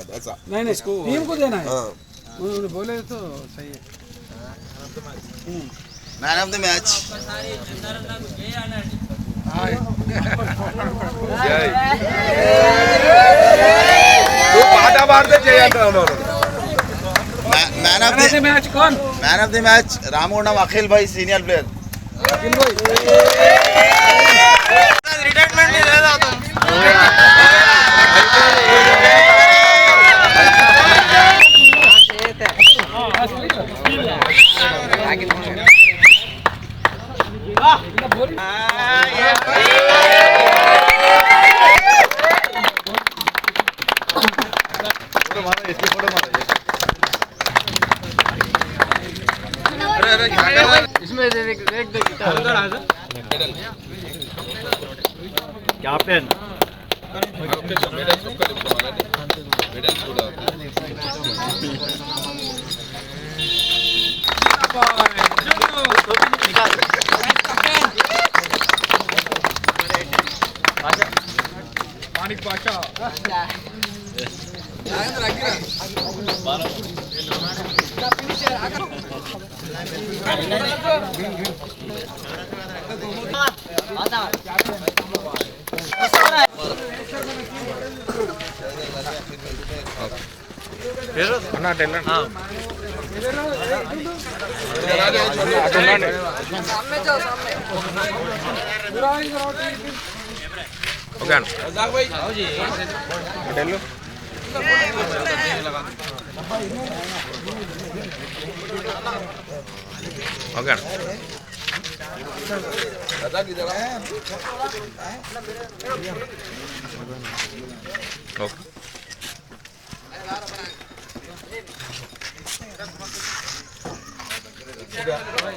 करता ऐसा नहीं नहीं उसको टीम को देना है हाँ उन्होंने बोले तो सही है मैन ऑफ द मैच तू पाटा मारते చేయండి उन्होंने मैन ऑफ द मैच कौन man of the match Ramagundam Akhil भाई सीनियर प्लेयर अखिल भाई रिटायरमेंट नहीं दे रहा तुम इसमें देख कैप्टन मानिक बादशाह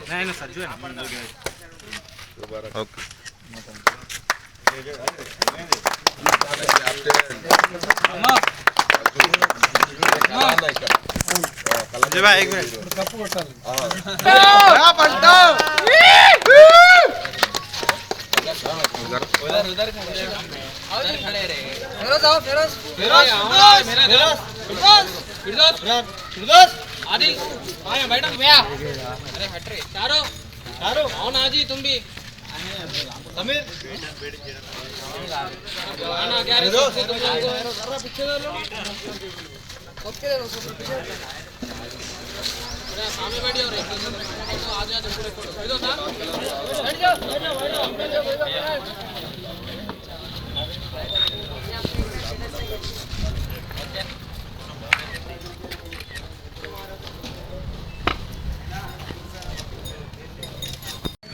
नहीं सज्जू है जी भाई एक मिनट उधर खड़े रहे फिरोज आदिल आया बैठो भैया अरे हट रे चारो चारो आओ ना जी तुम भी समीर आना क्या रे तुम लोग जरा पीछे दे लो ओके दे लो पीछे अरे सामने बैठिए और तो आ जाओ पूरे बैठ जाओ सर बैठ जाओ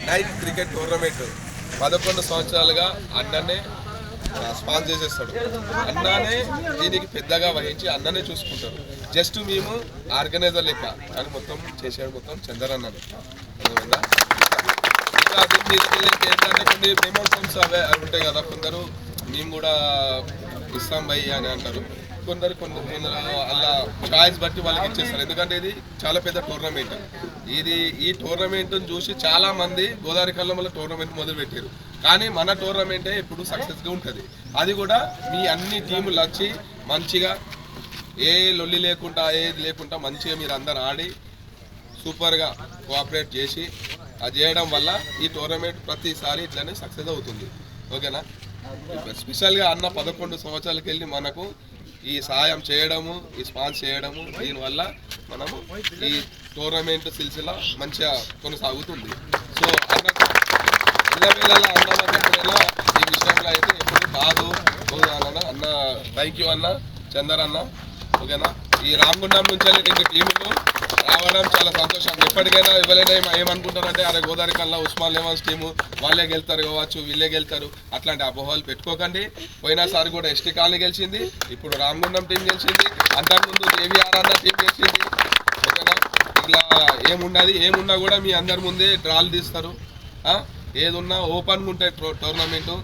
నైట్ క్రికెట్ టోర్నమెంట్ 11 సంవత్సరాలుగా అన్ననే స్పాన్సర్ చేసేస్తాడు అన్ననే దీనికి పెద్దగా వహించి అన్ననే చూసుకుంటారు జస్ట్ మేము ఆర్గనైజర్ లెక్క కానీ మొత్తం చేసేది మొత్తం చందర్ అన్ననే ఇంకా దీనికి ఏంటంటే కొన్ని పేమెంట్స్ అవే ఉంటాయి కదా కొందరు మేము కూడా ఇస్తాం భయ్ అని అంటారు కొందరు అలా చాయిస్ బట్టి వాళ్ళకి ఇచ్చేస్తారు ఎందుకంటే ఇది చాలా పెద్ద టోర్నమెంట్ ఈ టోర్నమెంట్ చూసి చాలా మంది గోదావరి కల్లంలో టోర్నమెంట్ మొదలు పెట్టారు కానీ మన టోర్నమెంటే ఇప్పుడు సక్సెస్గా ఉంటుంది అది కూడా మీ అన్ని టీములు వచ్చి మంచిగా ఏ లొల్లి లేకుండా ఏది లేకుండా మంచిగా మీరు అందరు ఆడి సూపర్గా కోఆపరేట్ చేసి అది చేయడం వల్ల ఈ టోర్నమెంట్ ప్రతిసారి ఇట్లానే సక్సెస్ అవుతుంది ఓకేనా స్పెషల్గా అన్న 11 సంవత్సరాలకి వెళ్ళి మనకు ఈ సహాయం చేయడము ఈ స్పాన్సర్ చేయడము దీనివల్ల మనము ఈ టోర్నమెంట్ సిల్సిలా మంచిగా కొనసాగుతుంది సో అన్నకు పిల్లపిల్లల అన్నలా ఈ విషయంలో అయితే ఎప్పుడు బాగు అన్న థ్యాంక్ యూ అన్న చందర్ అన్న ఓకేనా ఈ రామగుండం నుంచి 2 టీములు రావడం చాలా సంతోషం ఎప్పటికైనా ఎవరైనా ఏమనుకుంటారంటే అరే గోదావరి కల్లా ఉస్మాన్ లెవన్స్ టీము వాళ్ళే గెలుతారు కావచ్చు వీళ్ళే గెలుతారు అట్లాంటి అపోహలు పెట్టుకోకండి పోయినసారి కూడా ఎస్టీ కాలనీ గెలిచింది ఇప్పుడు రామగుండం టీం గెలిచింది అంతకుముందు జేవీఆర్ అన్న టీం గెలిచింది ఓకేనా ఇట్లా ఏమున్నా కూడా మీ అందరి ముందే డ్రాలు తీస్తారు ఏదున్నా ఓపెన్గా ఉంటాయి టోర్నమెంటు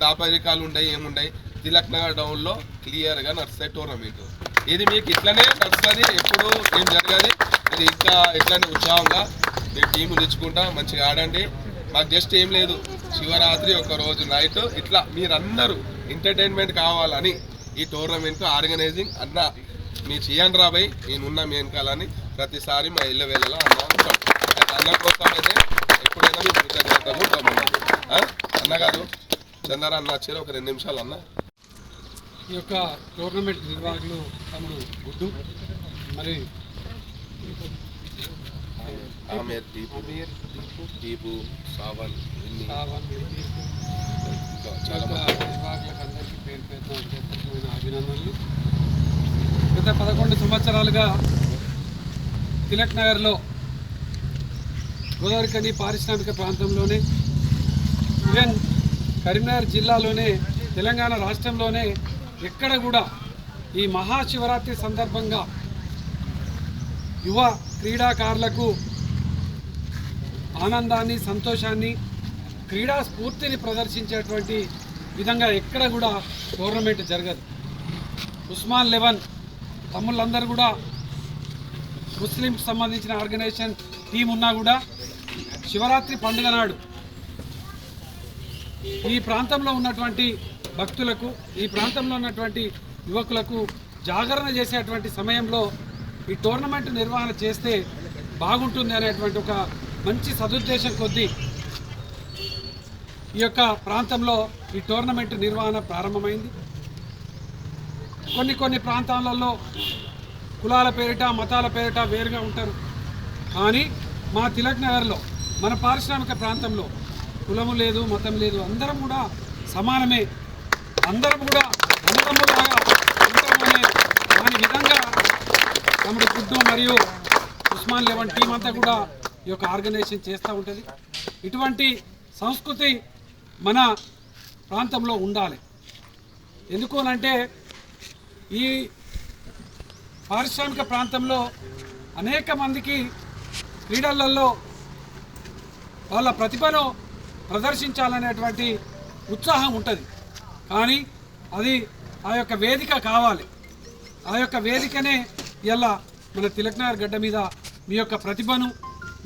దాపరికాలు ఉంటాయి ఏముంటాయి తిలక్ నగర్ డౌన్లో క్లియర్గా నడుస్తాయి టోర్నమెంట్ ఇది మీకు ఇట్లనే నడుస్తుంది ఎప్పుడు ఏం జరగాలి ఇది ఇంకా ఇట్లనే ఉత్సాహంగా మీరు టీము తెచ్చుకుంటా మంచిగా ఆడండి మాకు జస్ట్ ఏం లేదు శివరాత్రి ఒక రోజు నైట్ ఇట్లా మీరందరూ ఎంటర్టైన్మెంట్ కావాలని ఈ టోర్నమెంట్ ఆర్గనైజింగ్ అన్న మీరు చేయండి రాబాయి నేనున్నా మీ వెనకాలని ప్రతిసారి మా ఇళ్ళ వేళలో అన్న ఉంటాం. అయితే అన్న కోసం అయితే ఎప్పుడైనా మీకు కృతజ్ఞతలు గమనించండి. అన్నగారు చందర అన్న వచ్చారు, ఒక 2 నిమిషాలు అన్న. ఈ యొక్క టోర్నమెంట్ నిర్వాహకులు తమను గుడ్డు మరి ఆమెర్ దీపు సావన్ చాలా నిర్వాహకులకు అందరికీ పేరు పేరున అభినందనలు. గత 11 సంవత్సరాలుగా తిలక్ నగర్లో గోదావరికని పారిశ్రామిక ప్రాంతంలోనే ఈవెన్ కరీంనగర్ జిల్లాలోనే తెలంగాణ రాష్ట్రంలోనే ఎక్కడ కూడా ఈ మహాశివరాత్రి సందర్భంగా యువ క్రీడాకారులకు ఆనందాన్ని సంతోషాన్ని క్రీడా స్ఫూర్తిని ప్రదర్శించేటువంటి విధంగా ఎక్కడ కూడా టోర్నమెంట్ జరగదు. ఉస్మాన్ 11 తమ్ముళ్ళందరూ కూడా ముస్లింకి సంబంధించిన ఆర్గనైజేషన్ టీం ఉన్నా కూడా శివరాత్రి పండుగ నాడు ఈ ప్రాంతంలో ఉన్నటువంటి భక్తులకు ఈ ప్రాంతంలో ఉన్నటువంటి యువకులకు జాగరణ చేసేటువంటి సమయంలో ఈ టోర్నమెంట్ నిర్వహణ చేస్తే బాగుంటుంది అనేటువంటి ఒక మంచి సదుద్దేశం కొద్దీ ఈ యొక్క ప్రాంతంలో ఈ టోర్నమెంట్ నిర్వహణ ప్రారంభమైంది. కొన్ని ప్రాంతాలలో కులాల పేరిట మతాల పేరిట వేరుగా ఉంటారు. కానీ మా తిలక్ నగర్లో మన పారిశ్రామిక ప్రాంతంలో కులము లేదు మతం లేదు, అందరం కూడా సమానమే, అందరం కూడా అన్నదమ్ములాగా ఉంటామనే దాని విధంగా తమ్ముడు గుడ్డు మరియు ఉస్మాన్ 11 టీం అంతా కూడా ఈ యొక్క ఆర్గనైజేషన్ చేస్తూ ఉంటుంది. ఇటువంటి సంస్కృతి మన ప్రాంతంలో ఉండాలి. ఎందుకు అనంటే ఈ పారిశ్రామిక ప్రాంతంలో అనేక మందికి క్రీడలలో వాళ్ళ ప్రతిభను ప్రదర్శించాలనేటువంటి ఉత్సాహం ఉంటుంది. కానీ అది ఆ యొక్క వేదిక కావాలి. ఆ యొక్క వేదికనే ఇలా మన తిలక్ నగర్ గడ్డ మీద మీ యొక్క ప్రతిభను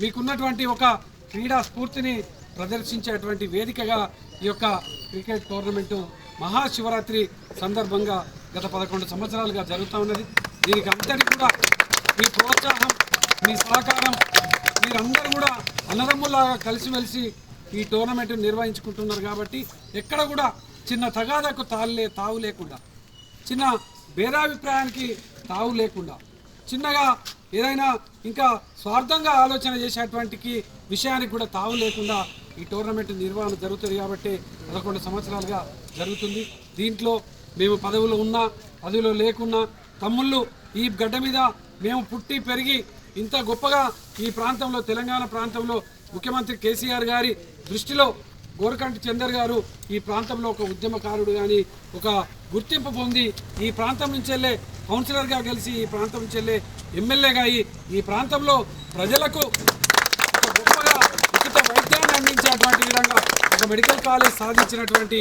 మీకున్నటువంటి ఒక క్రీడా స్ఫూర్తిని ప్రదర్శించేటువంటి వేదికగా ఈ యొక్క క్రికెట్ టోర్నమెంటు మహాశివరాత్రి సందర్భంగా గత 11 సంవత్సరాలుగా జరుగుతూ ఉన్నది. దీనికి అంతటి కూడా మీ ప్రోత్సాహం మీ సహకారం మీరందరూ కూడా అన్నదమ్ములాగా కలిసిమెలిసి ఈ టోర్నమెంట్ నిర్వహించుకుంటున్నారు. కాబట్టి ఎక్కడ కూడా చిన్న తగాదకు తావు లేకుండా, చిన్న భేదాభిప్రాయానికి తావు లేకుండా, చిన్నగా ఏదైనా ఇంకా స్వార్థంగా ఆలోచన చేసేటువంటి విషయానికి కూడా తావు లేకుండా ఈ టోర్నమెంట్ నిర్వహణ జరుగుతుంది. కాబట్టి 11 సంవత్సరాలుగా జరుగుతుంది. దీంట్లో మేము పదవులు ఉన్నా పదవిలో లేకున్నా తమ్ముళ్ళు ఈ గడ్డ మీద మేము పుట్టి పెరిగి ఇంత గొప్పగా ఈ ప్రాంతంలో తెలంగాణ ప్రాంతంలో ముఖ్యమంత్రి కేసీఆర్ గారి దృష్టిలో గోరకంటి చందర్ గారు ఈ ప్రాంతంలో ఒక ఉద్యమకారుడు కానీ ఒక గుర్తింపు పొంది ఈ ప్రాంతం నుంచి వెళ్ళే కౌన్సిలర్గా గెలిచి ఈ ప్రాంతం నుంచి వెళ్ళే ఎమ్మెల్యేగా ఈ ప్రాంతంలో ప్రజలకు ఒక గొప్పగా ఉచిత వైద్యాన్ని అందించేటువంటి విధంగా ఒక మెడికల్ కాలేజ్ సాధించినటువంటి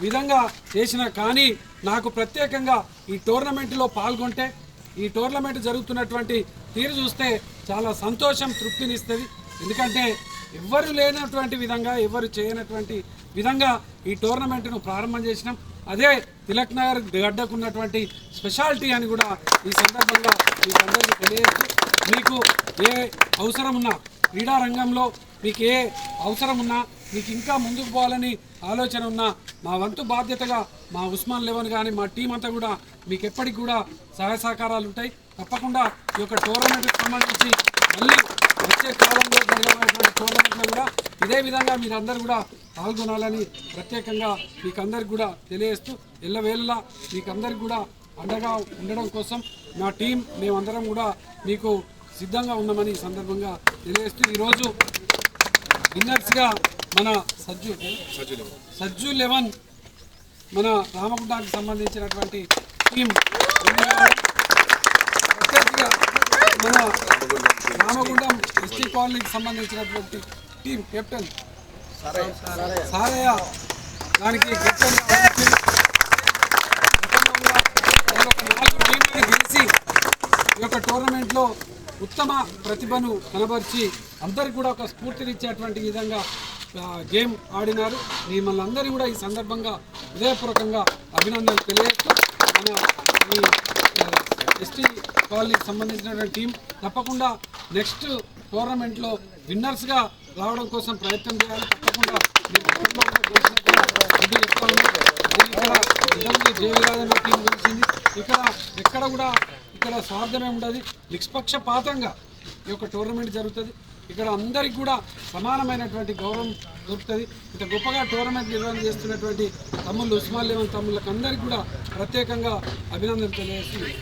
విధంగా చేసిన. కానీ నాకు ప్రత్యేకంగా ఈ టోర్నమెంట్లో పాల్గొంటే ఈ టోర్నమెంట్ జరుగుతున్నటువంటి తీరు చూస్తే చాలా సంతోషం తృప్తినిస్తుంది. ఎందుకంటే ఎవ్వరు లేనటువంటి విధంగా ఎవరు చేయనటువంటి విధంగా ఈ టోర్నమెంట్ను ప్రారంభం చేసినాం. అదే తిలక్ నగర్ గడ్డకున్నటువంటి స్పెషాలిటీ అని కూడా ఈ సందర్భంగా మీకు అందరికీ తెలియజేస్తూ, మీకు ఏ అవసరం ఉన్నా క్రీడా రంగంలో మీకు ఏ అవసరం ఉన్నా మీకు ఇంకా ముందుకు పోవాలని ఆలోచన ఉన్నా మా వంతు బాధ్యతగా మా ఉస్మాన్ 11 కానీ మా టీం అంతా కూడా మీకు ఎప్పటికి కూడా సహాయ సహకారాలు ఉంటాయి. తప్పకుండా ఈ యొక్క టోర్నమెంట్కి సంబంధించి మళ్ళీ వచ్చే కాలంలో జరగబోయేటువంటి టోర్నమెంట్లో కూడా ఇదే విధంగా మీరందరూ కూడా పాల్గొనాలని ప్రత్యేకంగా మీకు అందరికి కూడా తెలియజేస్తూ ఎల్లవేళలా మీకు అందరికి కూడా అండగా ఉండడం కోసం మా టీం మేమందరం కూడా మీకు సిద్ధంగా ఉన్నామని ఈ సందర్భంగా తెలియజేస్తూ ఈరోజు విన్నర్స్గా మన సజ్జు 11 మన రామగుండానికి సంబంధించినటువంటి టీం ప్రత్యేకంగా మన రామగుండం ఎస్టీ కాలనీకి సంబంధించినటువంటి టీం కెప్టెన్ సారయ్య దానికి కెప్టెన్ ఒక 4 టీంలను గెలిచి ఈ యొక్క టోర్నమెంట్లో ఉత్తమ ప్రతిభను కనబరిచి అందరికీ కూడా ఒక స్ఫూర్తినిచ్చేటువంటి విధంగా గేమ్ ఆడినారు. మిమ్మల్ని అందరినీ కూడా ఈ సందర్భంగా హృదయపూర్వకంగా అభినందనలు తెలియజేస్తూ మన ఈ ఎస్టీ కాలనీకి సంబంధించినటువంటి టీం తప్పకుండా నెక్స్ట్ టోర్నమెంట్లో విన్నర్స్గా రావడం కోసం ప్రయత్నం చేయాలి. తప్పకుండా మీరు గతంలో కూడా చేసినట్టుగా ఇది చెప్తా ఉంది. మరి ఇక్కడ ఇంతకుముందు జయవిరాజన్ టీం గెలిచింది. ఇక్కడ ఎక్కడ కూడా ఇక్కడ స్వార్థమే ఉండదు, నిష్పక్షపాతంగా ఈ యొక్క టోర్నమెంట్ జరుగుతుంది. ఇక్కడ అందరికి కూడా సమానమైనటువంటి గౌరవం దొరుకుతుంది. ఇంత గొప్పగా టోర్నమెంట్ నిర్వహణ చేస్తున్నటువంటి తమ్ముళ్ళు ఉస్మాన్ లెవెన్ తమ్ముళ్ళకి అందరికీ కూడా ప్రత్యేకంగా అభినందనలు తెలియజేస్తుంది.